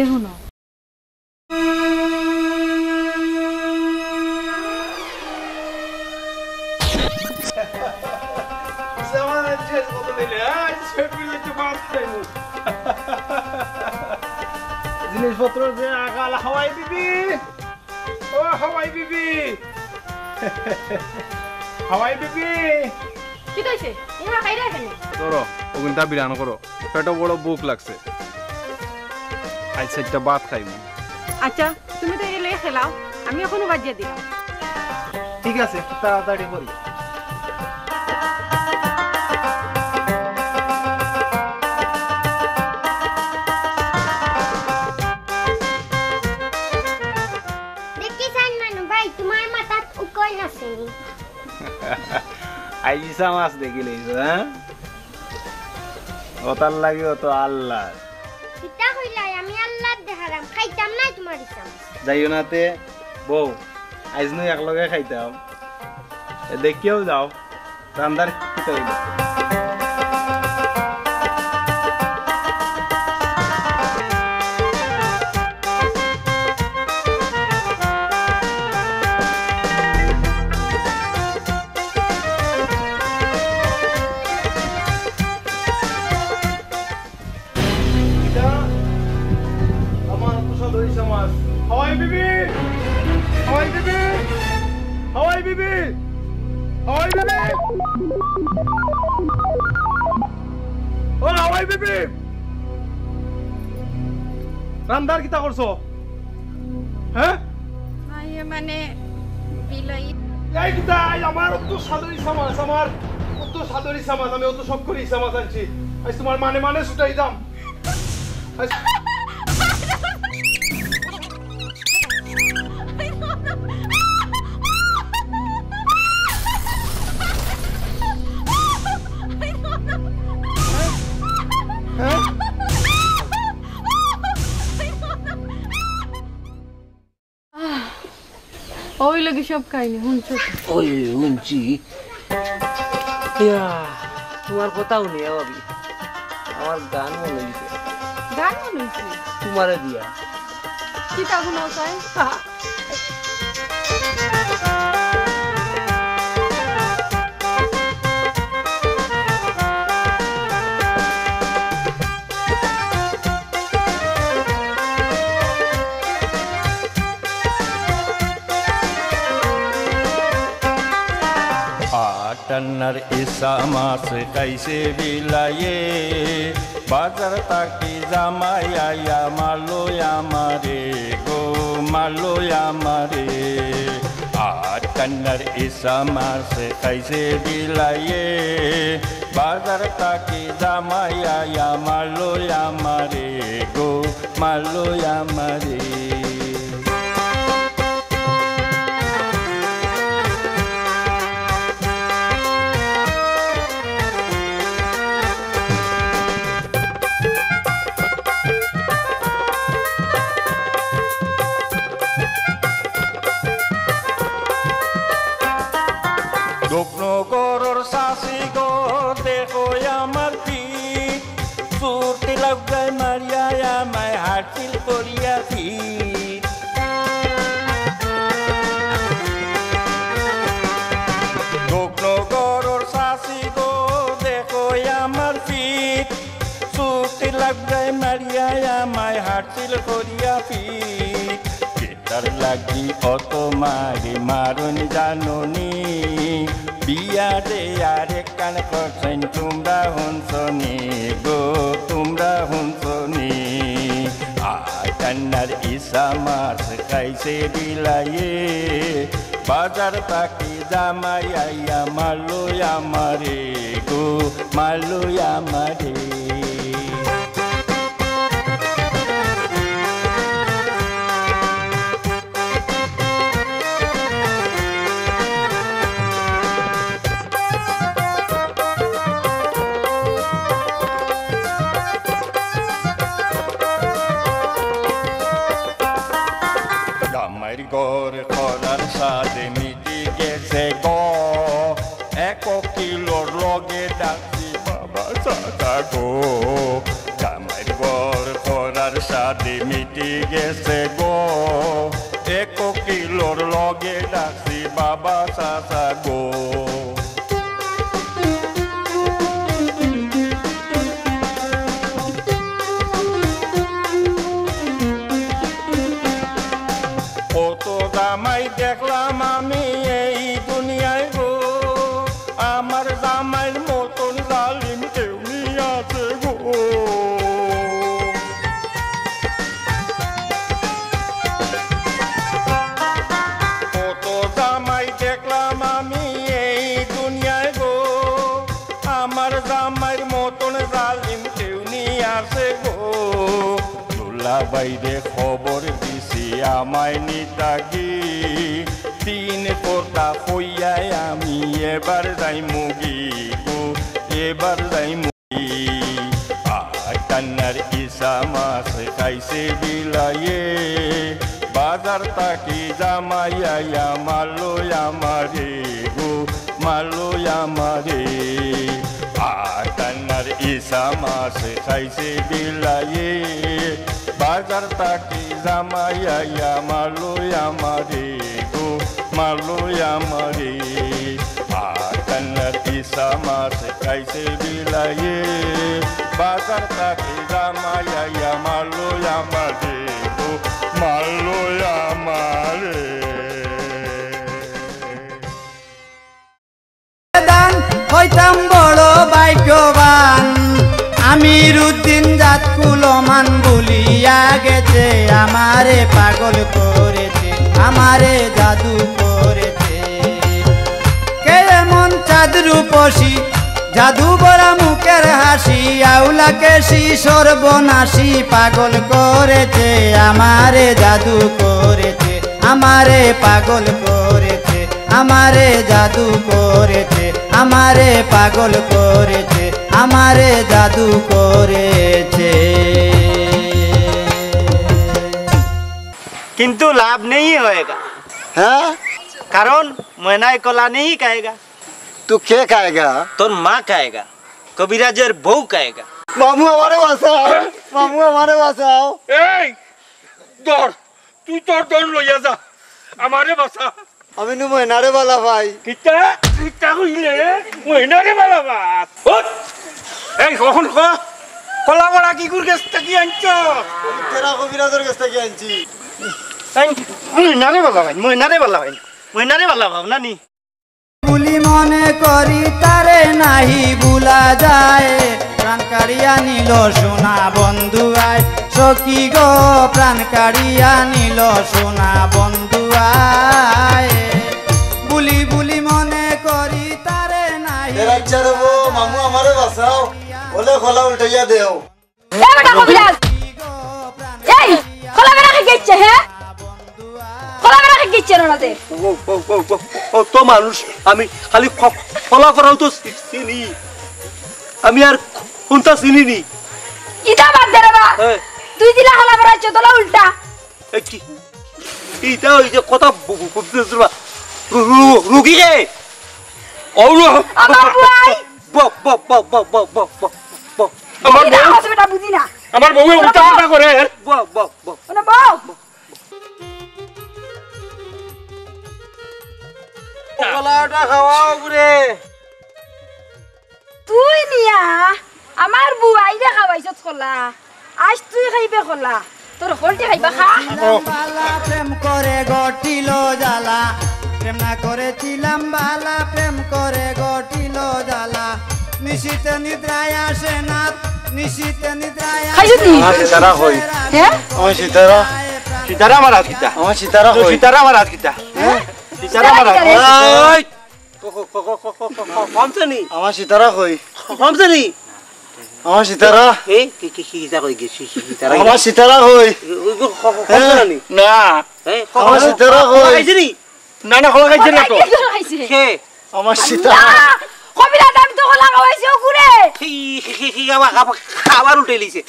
দেখুন জিনিসপত্র যে আগাল হাওয়াই দিবি ও হাওয়াই দিবি হাওয়াই দিবি কি কইছে ইমা খাইরা কেন ধরো ওগুনটা বিরান করো পেটে বড় ভুক লাগছে আজ সেটা ভাত খাইবো আচ্ছা তুমি তো এলে খেলাও আমি এখনো বাজিয়ে দিলাম ঠিক আছে তাড়াতাড়ি করি আইসা মাছ দেখিলে হ্যাঁ ওতার লাগে তো আল্লাহ কিতা কইলাই আমি আল্লাহ দেখালাম খাইতাম না তোমার ইচ্ছা যাইও নাতে বউ আইজ নই একলগে খাইতাম দেখিও যাও রান্দার কিতা হইল Hawaii baby! Hawaii baby! Hawaii baby! Hawaii baby! Oh, Hawaii baby! রান্দার কিতা করছো হ্যাঁ আইয়ে মানে বিলাই এই কিতা আমার অত সাদরি সমাজ আমার অত সাদরি সমাজ আমি অত সব করি সমাজ আনছি আজ তোমার মানে ছুটাই দাম ওই লাগি সব খাইনি শুনছো ওই শুনছি তোমার কথাও নেই ভাবি আমার গান মনে হয়েছে গান মনে হয়েছে তোমারে দিয়া কি তা শুনো চাই टन्नर ईसा मास कैसे बिलाये बाजार ताकि जमाया या मालो या मारे गो मालो या मारे टन्नर ईसा मास कैसे बिलाये बाजार ताकि जमाया या मारे गो मालो या मारे লাগি অত মারি মারুন জানুনি বিয়া দে আরে কান করছেন তোমরা হুনসনি গো তোমরা হুনসনি আন্নার ইসা মাস কাইসে বিলাইয়ে বাজার তাকি জামাইয়া মালো আমারে গো মালো আমারে গর খরার সাথে মিটি গেছে গো 1 কিলোর লগে ডাকছি বাবা চাচা গো জামাইর গর খরার সাথে দে মিটি গেছে গো এক কিলোর লগে ডাকছি বাবা চাচা গো কত জামাই দেখলাম আমি এই দুনিয়ায় গো আমার জামাইয়ের মতন জালিম কেউ আছে গো কত জামাই দেখলাম আমি এই দুনিয়ায় গো আমার জামাইয়ের মতন জালিম কেউ আছে গো দুলা বাইরে খবর দিছি আমায় নিতাগি তিন কথা কইয়াই আমি এবার যাই মুগি গো এবার যাই মুগি কান্নার ইসা মাছ খাইছে বিলাইয়ে বাজার তাকি জামাইয়া মালো আমারে গো মালো আমারে কান্নার ইসা মাছ খাইছে বিলাইয়ে বাজার তাকি জামাইয়া মালো আমারে গো মালো আমারে কান্নার ইসা মাছ খাইছে বিলাইয়ে বাজার তাকি জামাইয়া মালো আমারে গো মালো আমারে দান হইতাম বড় ভাগ্যবান আমিরুদ্দিন জাত কুলমান বলিয়া গেছে আমারে পাগল করেছে আমারে জাদু করেছে কে এমন চাঁদ রূপসী জাদু বড়া মুখের হাসি আউলাকে সর্বনাশী পাগল করেছে আমারে জাদু করেছে আমারে পাগল করেছে আমারে জাদু করেছে আমারে পাগল করেছে আমারে জাদু করেছে किंतु लाभ नहीं होएगा हाँ कारण मैना कला नहीं खाएगा तू क्या खाएगा तो माँ खाएगा कबीराजर बहू खाएगा मामू हमारे पास आओ मामू हमारे पास आओ এই দৌড় তুই তোর দৌড় লইয়া যা আমারে বাসা अभी नु महीनारे वाला भाई কিটা কিটা কইলে মহিনারে বালা বাস এই কখন কলা বড়া কি গুর গেছ কি আনছ तेरा को बिरादर कैसे क्या इंची मैनारे वाला भाई मैनारे वाला भाई मैनारे वाला भाव ना नहीं বুলি মনে করি তারে নাহি ভুলা যায় প্রাণ কাড়িয়া নিল সোনা বন্ধু আয় সখী গো প্রাণ কাড়িয়া নিল সোনা বন্ধু আয় বুলি বুলি মনে করি তারে নাহি तेरा चर वो मामू हमारे पास आओ बोले खोला उल्टिया दे এ বেটা কবিরাজ এই খোলা বেটা কি গেছে হে খোলা বেটা কি গেছে রনাতে ও তো মানুষ আমি খালি ফলা করাও তো চিনি আমি আর কোনটা চিনি নি ইটা বাদ দে রে বা তুই দিলা খোলা বেটা চতলা উল্টা কি এইটা ওই যে কথা বুঝতেছ না রুগী রে ওলো আমার ভাই বক বক বক বক বক বক বক আমার এটা বউ হসপিটাল বুঝি না আমার বউ উল্টা উল্টা করে বক বক বক ওনা বউ কলাটা খাওয়াও গুরে তুই নিয়া আমার বউ আইরা খাওয়াইছত খোলা আজ তুই খাইবে খোলা তোর হলটি খাইবা খা বালা প্রেম করে গটিল জ্বালা প্রেম না করেছিলাম বালা প্রেম করে গটিল জ্বালা নিশিতে নিদ্রায় আসে না নিশিতে নিদ্রায় খাইছতি सीतारा होई হ্যাঁ আমার सीतारा সীতারা আমার হাত কিটা আমার सीतारा होई সীতারা আমার হাত কিটা সীতারা আমার হাত ওই কমছে নি আমার सीतारा होई কমছে নি আমার सीतारा এই কি কি কি যা কই গেছি সীতারা আমার सीतारा होई কমছে নি না এই আমার सीतारा होई খাইছি নি না না খোলা খাইছে না তো খাইছে কে আমার सीतारा কবিরা দাম তো খোলা খাওয়াইছে ও ঘুরে কি খাবার উঠে লিছে